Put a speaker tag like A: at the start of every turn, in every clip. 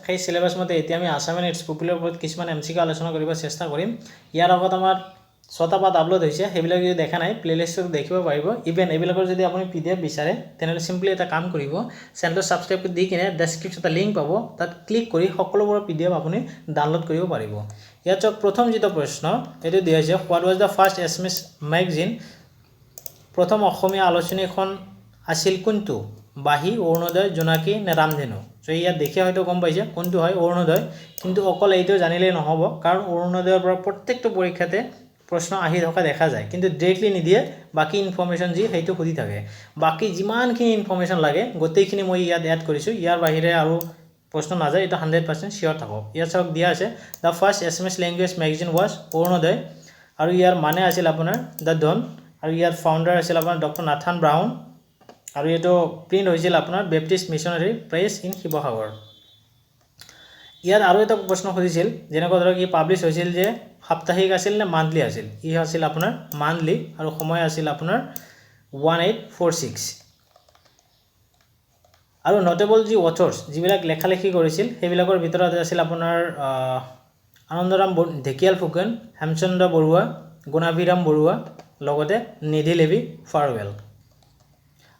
A: সেই সিলেবাস মতে এতিয়া আমি আসাম এণ্ড ইটছ পপুলাৰ ওপৰত কিছুমান MCQ আলোচনা কৰিব চেষ্টা কৰিম। ইয়াৰ আগত আমাৰ 6টা পাৰ্ট আপলোড হৈছে, সেইবিলাক যদি দেখা নাই প্লেলিষ্টত দেখিব পাৰিব। ইভেন এইবিলাকৰ যদি আপুনি PDF বিচাৰে তেনেহ'লে সিম্পলি এটা কাম কৰিব, চেনেলটো ছাবস্ক্ৰাইব কৰি দি কিনে ডেছক্ৰিপশ্যনত এটা লিংক পাব, তাত ক্লিক কৰি সকলোবোৰ PDF আপুনি ডাউনলোড কৰিব পাৰিব। ইয়াত চাওক প্ৰথম যিটো প্ৰশ্ন এইটো দিয়া হৈছে, what was the first SMS magazine? প্ৰথম অসমীয়া আলোচনীখন আছিল কোনটো? বাহী, অৰুণোদয়, জোনাকী নে ৰামধেনু? তো ইয়াত দেখি হয়তো গম পাইছে কোনটো হয়, অৰুণোদয়। কিন্তু অকল এইটো জানিলেই নহ'ব, কাৰণ অৰুণোদয়ৰ পৰা প্ৰত্যেকটো পৰীক্ষাতে প্ৰশ্ন আহি থকা দেখা যায়, কিন্তু ডিৰেক্টলি নিদিয়ে, বাকী ইনফৰমেশ্যন যি সেইটো সুধি থাকে। বাকী যিমানখিনি ইনফৰমেশ্যন লাগে গোটেইখিনি মই ইয়াত এড কৰিছোঁ, ইয়াৰ বাহিৰে আৰু প্ৰশ্ন নাযায়, এটা 100% চিয়'ৰ থাকক। ইয়াত চাওক দিয়া আছে the first SMS language magazine was Arunodoi, আৰু ইয়াৰ মানে আছিল আপোনাৰ দ্য ডন, আৰু ইয়াৰ ফাউণ্ডাৰ আছিল আপোনাৰ ডক্টৰ নাথান ব্ৰাউন, আৰু এইটো প্ৰিণ্ট হৈছিল আপোনাৰ Baptist missionary press in Sivasagar. ইয়াত আৰু এটা প্ৰশ্ন সুধিছিল, যেনেকুৱা ধৰক ই পাব্লিছ হৈছিল যে সাপ্তাহিক আছিল নে মান্থলি আছিল? ই আছিল আপোনাৰ মান্থলি, আৰু সময় আছিল আপোনাৰ 1846। আৰু নটেবল যি অথৰ্ছ যিবিলাক লেখালেখি কৰিছিল সেইবিলাকৰ ভিতৰত আছিল আপোনাৰ আনন্দৰাম ঢেকিয়াল ফুকন, হেমচন্দ্ৰ বৰুৱা, গুণাভিৰাম বৰুৱা, লগতে নিধি লেভি ফাৰৱেল।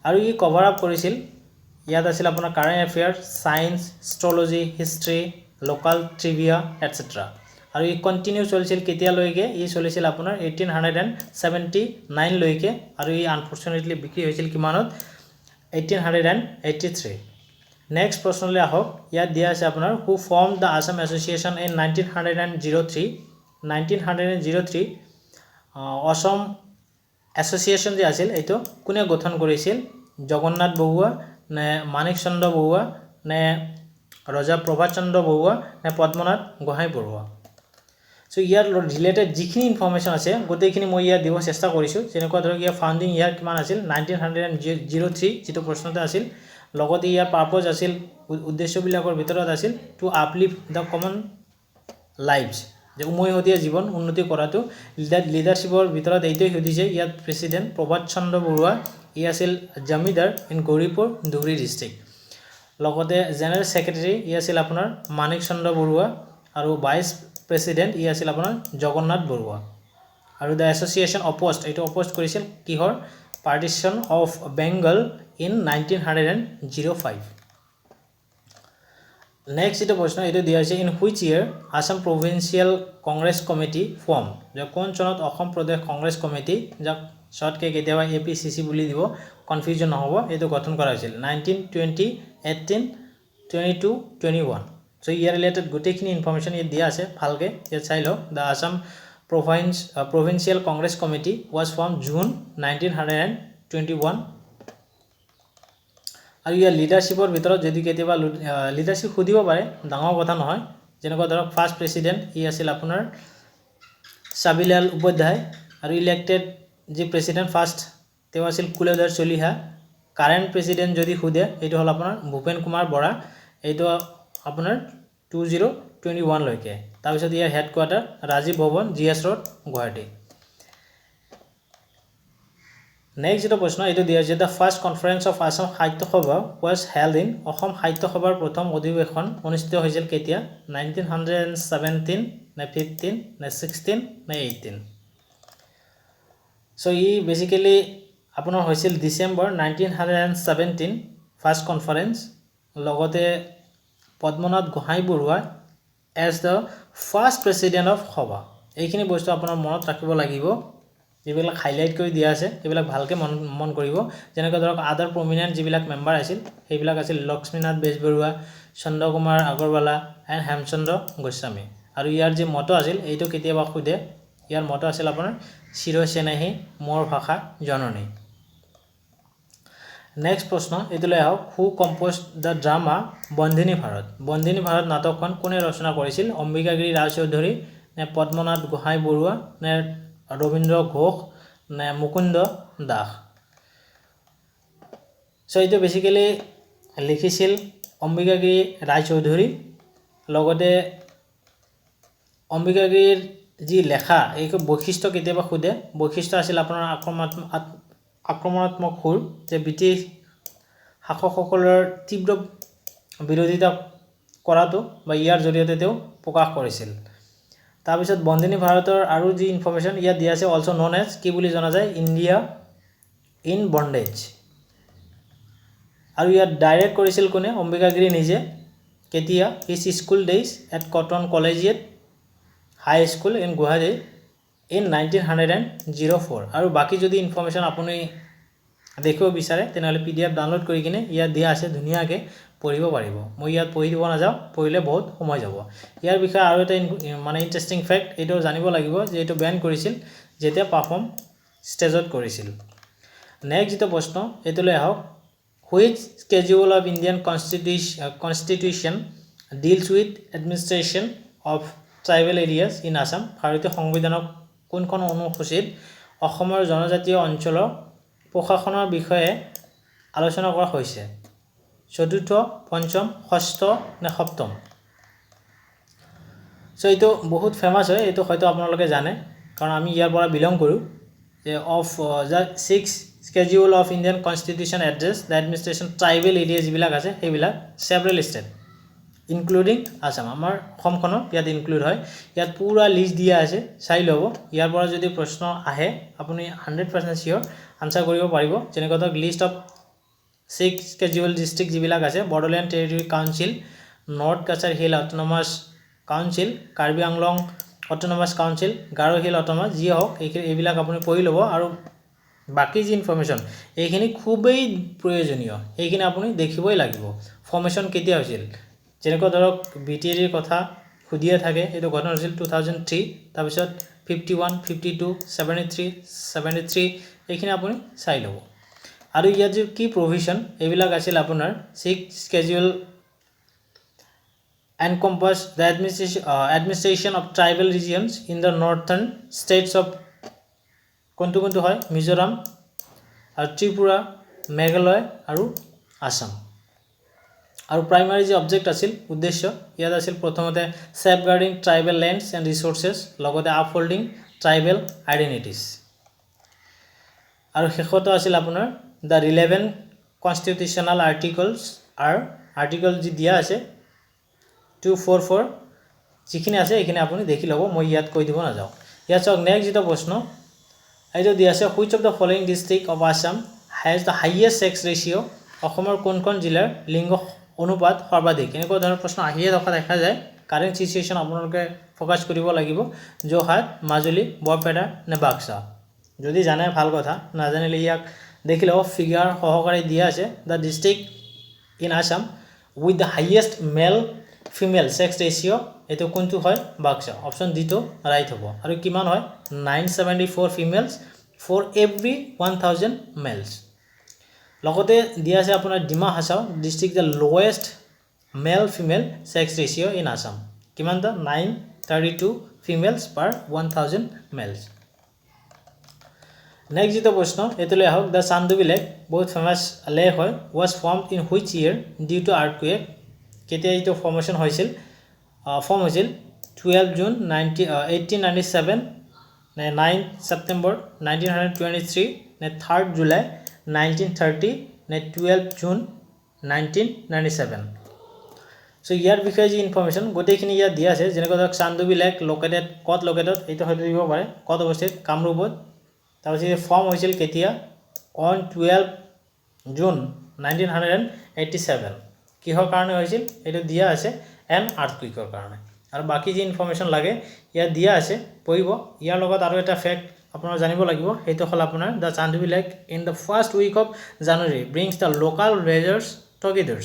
A: আৰু ই কভাৰ আপ কৰিছিল, ইয়াত আছিল আপোনাৰ current affairs, science, astrology, history, local trivia etcetera. আৰু ই কণ্টিনিউ চলিছিল কেতিয়ালৈকে? ই চলিছিল আপোনাৰ 1879 লৈকে, আৰু ই আনফৰ্চুনেটলি বিক্ৰী হৈছিল কিমানত? 1883। নেক্সট প্ৰশ্নলৈ আহক। ইয়াত দিয়া আছে আপোনাৰ who form the Assam association in 1903? 1903 Asom association যে আছিল এইটো কোনে গঠন কৰিছিল? জগন্নাথ বৰুৱা নে মাণিক চন্দ্ৰ বৰুৱা নে ৰজা প্ৰভাত চন্দ্ৰ বৰুৱা নে পদ্মনাথ গোহাঁই বৰুৱা? চ' ইয়াৰ ৰিলেটেড যিখিনি ইনফৰমেশ্যন আছে গোটেইখিনি মই ইয়াত দিব চেষ্টা কৰিছোঁ। যেনেকুৱা ধৰক ইয়াৰ ফাউণ্ডিং ইয়াৰ কিমান আছিল? 1903 যিটো প্ৰশ্নতে আছিল। লগতে ইয়াৰ পাৰ্পজ আছিল, উদ্দেশ্যবিলাকৰ ভিতৰত আছিল to uplift the common lives, যে উমৈহতীয়া জীৱন উন্নতি কৰাটো। লিডাৰশ্বিপৰ ভিতৰত এইটোৱে সুধিছে। ইয়াত প্ৰেচিডেণ্ট প্ৰভাত চন্দ্ৰ বৰুৱা, ই আছিল জমিদাৰ ইন গৌৰীপুৰ, ধুবুৰী ডিষ্ট্ৰিক্ট। লগতে জেনেৰেল ছেক্ৰেটাৰী ই আছিল আপোনাৰ মাণিক চন্দ্ৰ বৰুৱা, আৰু ভাইচ প্ৰেচিডেণ্ট ই আছিল আপোনাৰ জগন্নাথ বৰুৱা। আৰু দ্য এছ'চিয়েশ্যন অপ'ষ্ট, এইটো অপ'ষ্ট কৰিছিল কিহৰ? Partition of Bengal in 1905। Next যিটো প্ৰশ্ন এইটো দিয়া হৈছে, in which year Assam provincial Congress committee form? যে কোন চনত অসম প্ৰদেশ কংগ্ৰেছ কমিটি, যাক শ্বৰ্টকৈ কেতিয়াবা APCC বুলি দিব, কনফিউজন নহ'ব, এইটো গঠন কৰা হৈছিল? 1920, 18, 22, 21। চ' ইয়াৰ ৰিলেটেড গোটেইখিনি ইনফৰমেশ্যন ইয়াত দিয়া আছে, ভালকৈ ইয়াত চাই লওক। The Assam provincial Congress committee was form June 1921। আৰু ইয়াৰ লিডাৰশ্বিপৰ ভিতৰত যদি কেতিয়াবা লিডাৰশ্বিপ সুধিব পাৰে, ডাঙৰ কথা নহয়। যেনেকুৱা ধৰক ফাৰ্ষ্ট প্ৰেচিডেণ্ট ই আছিল আপোনাৰ চাবিলাল উপাধ্যায়, আৰু ইলেক্টেড যি প্ৰেচিডেণ্ট ফাৰ্ষ্ট তেওঁ আছিল কুলধৰ চলিহা। কাৰেণ্ট প্ৰেচিডেণ্ট যদি সোধে এইটো হ'ল আপোনাৰ ভূপেন কুমাৰ বৰা, এইটো আপোনাৰ 2021 লৈকে। তাৰপিছত ইয়াৰ হেডকোৱাৰ্টাৰ ৰাজীৱ ভৱন, GS ৰোড, গুৱাহাটী। নেক্সট যিটো প্ৰশ্ন এইটো দিয়া হৈছে, the first conference of Assam সাহিত্য সভা ৱাজ হেল্ড ইন? অসম সাহিত্য সভাৰ প্ৰথম অধিৱেশন অনুষ্ঠিত হৈছিল কেতিয়া? 1917 নে 15 নে 16 নে 18? চ' ই বেচিকেলি আপোনাৰ হৈছিল ডিচেম্বৰ 1917 ফাৰ্ষ্ট কনফাৰেন্স। লগতে Padmanath Gohain Baruah as the first president of সভা। এইখিনি বস্তু আপোনাৰ মনত ৰাখিব লাগিব, যিবিলাক হাইলাইট কৰি দিয়া আছে সেইবিলাক ভালকৈ মন কৰিব। যেনেকৈ ধৰক আদাৰ প্ৰমিনেণ্ট যিবিলাক মেম্বাৰ আছিল সেইবিলাক আছিল লক্ষ্মীনাথ বেজবৰুৱা, চন্দ্ৰ কুমাৰ আগৰৱালা এণ্ড হেমচন্দ্ৰ গোস্বামী। আৰু ইয়াৰ যি মটো আছিল এইটো কেতিয়াবা সোধে, ইয়াৰ মটো আছিল আপোনাৰ চিৰচেনেহী মোৰ ভাষা জননী। নেক্সট প্ৰশ্ন এইটোলৈ আহক, who compose the drama Bandini Bharat? Bandini Bharat নাটকখন কোনে ৰচনা কৰিছিল? অম্বিকাগিৰি ৰায়চৌধুৰী নে পদ্মনাথ গোহাঁই বৰুৱা নে ৰবীন্দ্ৰ ঘোষ নে মুকুন্দ দাস? চ' এইটো বেচিকেলি লিখিছিল অম্বিকাগিৰি ৰায়চৌধুৰী। লগতে অম্বিকাগিৰিৰ যি লেখা এই বৈশিষ্ট্য কেতিয়াবা সোধে। বৈশিষ্ট্য আছিল আপোনাৰ আক্ৰমণাত্মক সুৰ, যে ব্ৰিটিছ শাসকসকলৰ তীব্ৰ বিৰোধিতা কৰাটো বা ইয়াৰ জৰিয়তে তেওঁ প্ৰকাশ কৰিছিল তাৰপিছত বন্দিনী ভাৰতৰ আৰু যি ইনফৰমেশ্যন ইয়াত দিয়া আছে অলসো নন এজ কি বুলি জনা যায় ইণ্ডিয়া ইন বন্ডেজ আৰু ইয়াত ডাইৰেক্ট কৰিছিল কোনে অম্বিকাগিৰি নিজে কেতিয়া his school days at Cotton collegiate high school in Guwahati in 1904 আৰু বাকি যদি ইনফৰমেশ্যন আপুনি দেখিব বিচাৰে তেনেহ'লে PDF ডাউনলোড কৰি কিনে ইয়াত দিয়া আছে ধুনীয়াকৈ পঢ়িব পাৰিব মই ইয়াত পঢ়ি দিব নাযাওঁ পঢ়িলে বহুত সময় যাব ইয়াৰ বিষয়ে আৰু এটা মানে ইন্টাৰেষ্টিং ফ্যাক্ট এইটো জানিব লাগিব যে এইটো বেন কৰিছিল যেতিয়া পাৰফৰ্ম ষ্টেজত কৰিছিল নেক্সট যেটো প্ৰশ্ন এইটোলৈ আহক which schedule of Indian constitution deals with administration of tribal areas in Assam ভাৰতীয় সংবিধানৰ কোনখন অনুসূচীত অসমৰ জনজাতীয় অঞ্চলৰ প্ৰশাসনৰ বিষয়ে আলোচনা কৰা হৈছে চতুৰ্থ পঞ্চম ষষ্ঠ নে সপ্তম সো এইটো বহুত ফেমাস হয় এইটো হয়তো আপোনালোকে জানে কাৰণ আমি ইয়াৰ পৰা বিলং কৰো যে of the 6 schedule of Indian constitution address the administration tribal areas বিলাক আছে সেইবিলাক several state including Assam আমাৰ অসমখন ইয়াত ইনক্লুড হয় ইয়াত পুৰা লিষ্ট দিয়া আছে চাই লব ইয়াৰ পৰা যদি প্ৰশ্ন আহে আপুনি 100% সিওৰ আনসাৰ কৰিব পাৰিব যেনেকৈ ধৰক লিষ্ট অফ 6 schedule district যিবিলাক আছে Bodoland territory council north Cachar hill autonomous council Karbi Anglong autonomous council Garo hill autonomous যি হওক এইবিলাক আপুনি পঢ়ি ল'ব আৰু বাকি যি ইনফৰমেশ্যন এইখিনি খুবেই প্ৰয়োজনীয় এইখিনি আপুনি দেখিবই লাগিব ফৰ্মেশন কেতিয়া হৈছিল যেনেকৈ ধৰক বিটিএৰ কথা খুদিয়ে থাকে এইটো ঘটনা হৈছিল 2003 তাৰ পিছত 51 52 73 73 এইখিনি আপুনি চাই ল'ব আৰু ইয়াত যে কি প্ৰভিজন এইবিলাক আছিল আপোনাৰ 6 schedule encompass the administration of tribal regions in the northern states of কোনটো হয় মিজোৰাম আৰু ত্ৰিপুৰা মেঘালয় আৰু আসাম আৰু প্ৰাইমাৰী যে অবজেক্ট আছিল উদ্দেশ্য ইয়াত আছিল প্ৰথমতে সেফগাৰ্ডিং ট্ৰাইবেল ল্যান্ডস এন্ড ৰিসোৰ্সেস লগতে আপহোল্ডিং ট্ৰাইবেল আইডেন্টিটিজ আৰু শেষত আছিল আপোনাৰ the relevant constitutional articles are article যি দিয়া আছে 244 যিখিনি আছে এইখিনি আপুনি দেখি লব মই ইয়াত কৈ দিব না যাও ইয়াত চাওক নেক্সট যেটা প্ৰশ্ন এইটো দিয়া আছে which of the following district of Assam has the highest sex ratio অসমৰ কোনখন জিলাৰ লিংগ অনুপাত সৰ্বাধিক এনেকুৱা ধৰণৰ প্ৰশ্ন আহিয়ে দেখা যায় কাৰেন্ট সিচুৱেচন আপোনালোকে ফোকাস কৰিব লাগিব যোৰহাট মাজুলী বৰপেটা নে বাক্সা যদি জানে ভাল কথা না জানিলে ইয়াক দেখি লও ফিগাৰ সহকাৰে দিয়া আছে the district in Assam with the highest male female sex ratio এটো কোনটো হয় বাক্সা অপচন ডি তো ৰাইট হ'ব আৰু কিমান হয় 974 females for every 1000 males লগতে দিয়া আছে আপোনাৰ Dima Hasao district the lowest male female sex ratio in Assam কিমান দা 932 females per 1000 males নেক্সট যেটা প্ৰশ্ন এতলৈ আহক the Sanduvি Lake বহুত ফেমাস লেক হয় was formed in which year due to earthquake কেতিয়া এইটো ফৰ্মেশন হৈছিল ফৰ্ম হৈছিল 12 জুন 1897 নে 9 সেপ্টেম্বৰ 1923 নে 3 জুলাই 1930 নে 12 জুন 1997 সো ইয়াৰ বিষয়ে যি ইনফৰমেশন গোটেইখিনি ইয়াত দিয়া আছে যেনেকৈ ধৰক চান্দুবি লেক লোকেটেড কত লোকেটেড এইটো হয়তো দিব পাৰে কত অৱস্থিত কামৰূপত তাৰপিছত ফৰ্ম হৈছিল কেতিয়া on 12 জুন 1987 কিহৰ কাৰণে হৈছিল এইটো দিয়া আছে এন আৰ্থকুইকৰ কাৰণে আৰু বাকি যি ইনফৰমেশন লাগে ইয়াত দিয়া আছে পঢ়িব ইয়াৰ লগত আৰু এটা ফ্যাক্ট আপোনাৰ জানিব লাগিব এইটো হল আপোনাৰ the Sanduvি Lake in the first week of January brings the local villagers together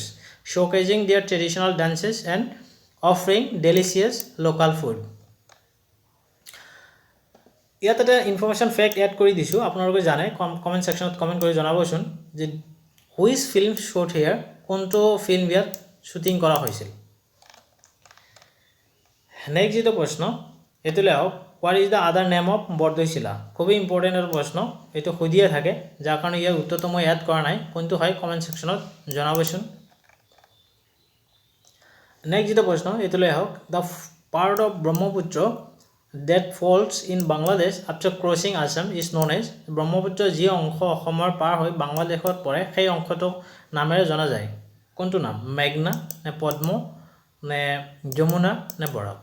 A: showcasing their traditional dances and offering delicious local food ইয়াত এটা ইনফৰমেশন ফ্যাক্ট এড কৰি দিছো আপোনালোকে জানে কমেন্ট সেকশনত কমেন্ট কৰি জনাবচোন যে হুইচ ফিল্ম শট হিয়াৰ কোনটো ফিল্ম ইয়াত শুটিং কৰা হৈছিল নেক্সট যেটা প্ৰশ্ন এতলৈ আহক what is the other name of বৰদৈচিলা খুবই ইম্পৰ্টেন্ট আৰু প্ৰশ্ন এটো খুদিয়ে থাকে যাৰ কাৰণে ইয়াৰ উত্তৰটো মই এড কৰা নাই কোনটো হয় কমেন্ট সেকশনত জনাবচোন নেক্সট যেটা প্ৰশ্ন এতলৈ আহক the part of Brahmaputra that falls in Bangladesh after crossing Assam is known as Brahmaputra যি অংশ অসমৰ পাৰ হৈ বাংলাদেশত পৰে সেই অংশটো নামেৰে জনা যায় কোনটো নাম মেঘনা নে পদ্ম নে যমুনা নে বৰাক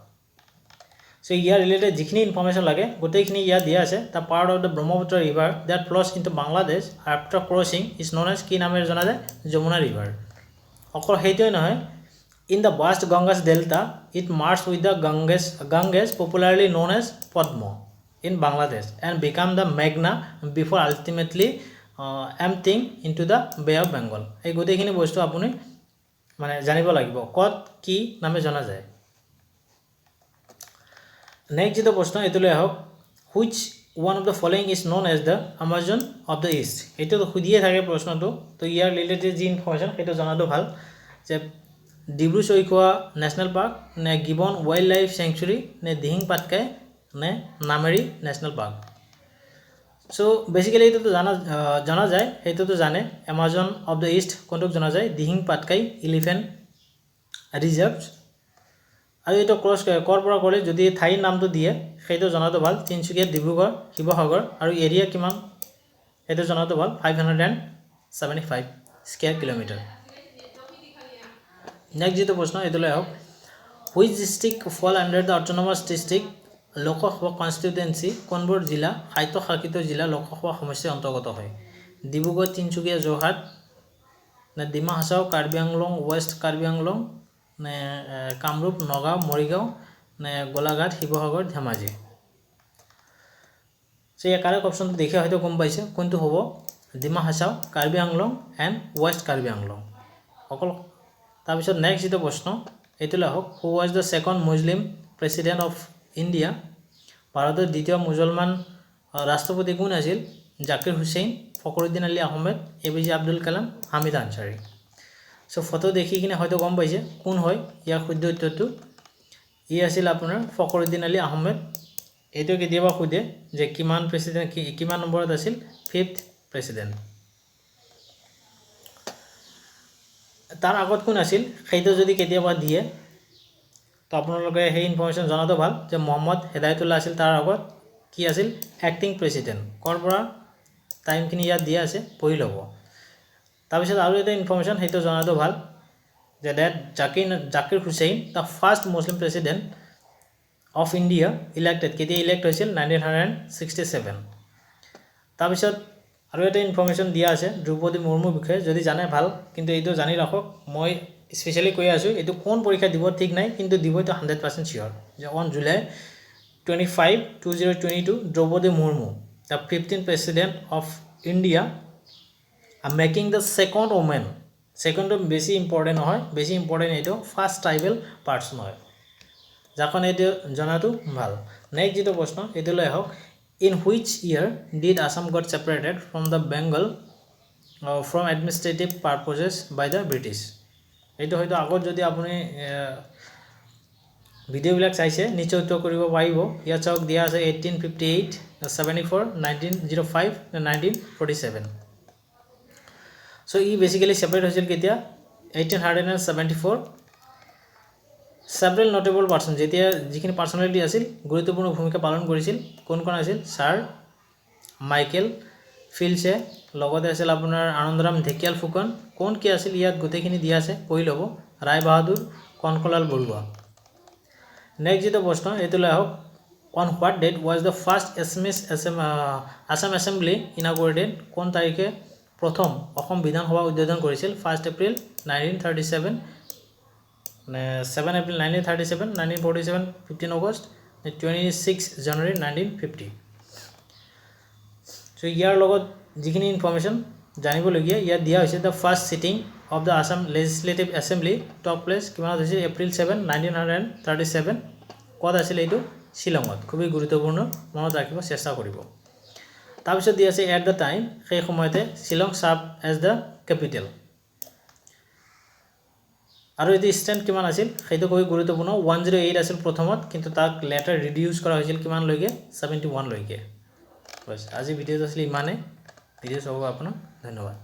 A: সো ইয়াৰ ৰিলেটেড যিখিনি ইনফৰমেশ্যন লাগে গোটেইখিনি ইয়াত দিয়া আছে the part of the Brahmaputra river that flows into Bangladesh after crossing is known as কি নামেৰে জনা যায় যমুনা ৰিভাৰ অকল সেইটোৱে নহয় in the vast Ganges delta it merges with the Ganges popularly known as Padma in Bangladesh and became the মেঘনা before ultimately emptying into the bay of Bengal এই গোটেইখিনি বস্তু আপুনি মানে জানিব লাগিব ক'ত কি নামে জনা যায় নেক্সট যেটো প্ৰশ্ন এইটোলৈ আহক which one of the following is known as the Amazon of the east এইটো সুধিয়ে থাকে প্ৰশ্নটো তো ইয়াৰ ৰিলেটেড যি ইনফৰমেশ্যন সেইটো জনাটো ভাল যে ডিব্ৰু চৈখোৱা নেশ্যনেল পাৰ্ক নে গিবন ৱাইল্ড লাইফ চেংচুৰী নে দিহিং পাটকাই নে Nameri national park so basically এইটো জনা যায় সেইটোতো জানে আমাজন অফ দ্য ইষ্ট কোনটোক জনা যায় দিহিং পাটকাই এলিফেণ্ট ৰিজাৰ্ভ আৰু এইটো ক্ৰছ কৰ পৰা কৰে যদি ঠাইৰ নামটো দিয়ে সেইটো জনাটো ভাল তিনিচুকীয়া ডিব্ৰুগড় শিৱসাগৰ আৰু এৰিয়া কিমান সেইটো জনাটো ভাল 575 স্কয়াৰ কিলোমিটাৰ নেক্সট যেটো প্ৰশ্ন এইটোলৈ আহক হুইচ ডিষ্ট্ৰিক্ট ফল under the autonomous district Lok Sabha constituency কোনবোৰ জিলা স্বায়ত্তশাসিত জিলা লোকসভা সমষ্টিৰ অন্তৰ্গত হয় ডিব্ৰুগড় তিনিচুকীয়া যোৰহাট নে ডিমা হাছাও কাৰ্বি আংলং ৱেষ্ট কাৰ্বি আংলং নে কামৰূপ নগাঁও মৰিগাঁও নে গোলাঘাট শিৱসাগৰ ধেমাজি সো এই কাৰেক্ট অপশ্যনটো দেখি হয়তো গম পাইছে কোনটো হ'ব ডিমা হাছাও কাৰ্বি আংলং এণ্ড ৱেষ্ট কাৰ্বি আংলং অকল তাৰপিছত নেক্সট যেটো প্ৰশ্ন এইটোলৈ আহক who was the second Muslim president of India ভাৰতৰ দ্বিতীয় মুছলমান ৰাষ্ট্ৰপতি কোন আছিল Zakir Hussain Fakhruddin Ali Ahmed APJ Abdul Kalam Hamid Ansari so photo দেখি কিনে হয়তো গম পাইছে কোন হয় ইয়াৰ শুদ্ধ উত্তৰটো ই আছিল আপোনাৰ ফখৰুদ্দিন আলী আহমেদ এইটো কেতিয়াবা সোধে যে কিমান প্ৰেছিডেণ্ট কিমান নম্বৰত আছিল 5th প্ৰেছিডেণ্ট তাৰ আগত কোন আছিল সেইটো যদি কেতিয়াবা দিয়ে তো আপোনালোকে সেই ইনফৰমেশ্যন জনাটো ভাল যে মোহাম্মদ হেদায়তুল্লাহ আছিল তাৰ আগত কি আছিল এক্টিং প্ৰেছিডেণ্ট কৰ পৰা টাইমখিনি ইয়াত দিয়া আছে পঢ়ি ল'ব তাৰপিছত আৰু এটা ইনফৰমেশ্যন সেইটো জনাটো ভাল যে that Zakir Hussain the first Muslim president of India elected কেতিয়া ইলেক্ট হৈছিল 1967 তাৰপিছত আৰু এটা ইনফৰমেশ্যন দিয়া আছে দ্ৰৌপদী মুৰ্মুৰ বিষয়ে যদি জানে ভাল কিন্তু এইটো জানি ৰাখক মই স্পেচিয়েলি কৈ আছোঁ এইটো কোন পৰীক্ষা দিব ঠিক নাই কিন্তু দিব এইটো 100% চিয়'ৰ যে on July 25 2022 Droupadi Murmu the 15th president of India making the second women ছেকেণ্ডটো বেছি ইম্পৰ্টেণ্ট নহয় বেছি ইম্পৰ্টেণ্ট এইটো ফাৰ্ষ্ট ট্ৰাইবেল পাৰ্চন হয় যাখন এইটো জনাটো ভাল নেক্সট যেটো প্ৰশ্ন এইটোলৈ আহক in which year did Assam got separated from the Bengal from administrative purposes by the British এইটো হয়তো আগত যদি আপুনি ভিডিঅ'বিলাক চাইছে নিশ্চয় উত্তৰ কৰিব পাৰিব ইয়াত চাওক দিয়া আছে 1858 74 1905 1947 সো ই বেসিক্যালি সেপাৰেট হৈছিল কেতিয়া 1874 several notable person যেতিয়া যিখিনি পাৰ্সোনালিটি আছিল গুৰুত্বপূৰ্ণ ভূমিকা পালন কৰিছিল কোন কোন আছিল স্যাৰ মাইকেল ফিল্ডছে লগতে আছিল আপোনাৰ আনন্দৰাম ঢেকিয়াল ফুকন কোন কি আছিল ইয়াত গোটেইখিনি দিয়া আছে পঢ়ি ল'ব ৰায় বাহাদুৰ কনকলাল বৰুৱা নেক্সট যেটো প্ৰশ্ন এইটোলৈ আহক on what date was the first Assam assembly inaugurated কোন তাৰিখে প্ৰথম অসম বিধানসভা উদ্বোধন কৰিছিল 1 April 1937 7 April 1937 1947 15 August 26 January 1950 so ইয়াৰ লগত যিখিনি ইনফৰমেশ্যন জানিবলগীয়া ইয়াত দিয়া হৈছে the first sitting of the Assam legislative assembly took place কিমানত হৈছিল এপ্ৰিল 7 1937 ক'ত আছিল এইটো শ্বিলঙত খুবেই গুৰুত্বপূৰ্ণ মনত ৰাখিব চেষ্টা কৰিব তাৰপিছত দিয়া আছে এট দ্য টাইম সেই সময়তে Shillong serve as the capital আৰু এটি ষ্ট্ৰেন্থ কিমান আছিল সেইটো খুবেই গুৰুত্বপূৰ্ণ 108 আছিল প্ৰথমত কিন্তু তাক লেটাৰ ৰিডিউস কৰা হৈছিল কিমান লৈকে 71 লৈকে বস আজি ভিডিঅ'টো আছিল ইমানে ভিডিঅ' চাব আপোনাক ধন্যবাদ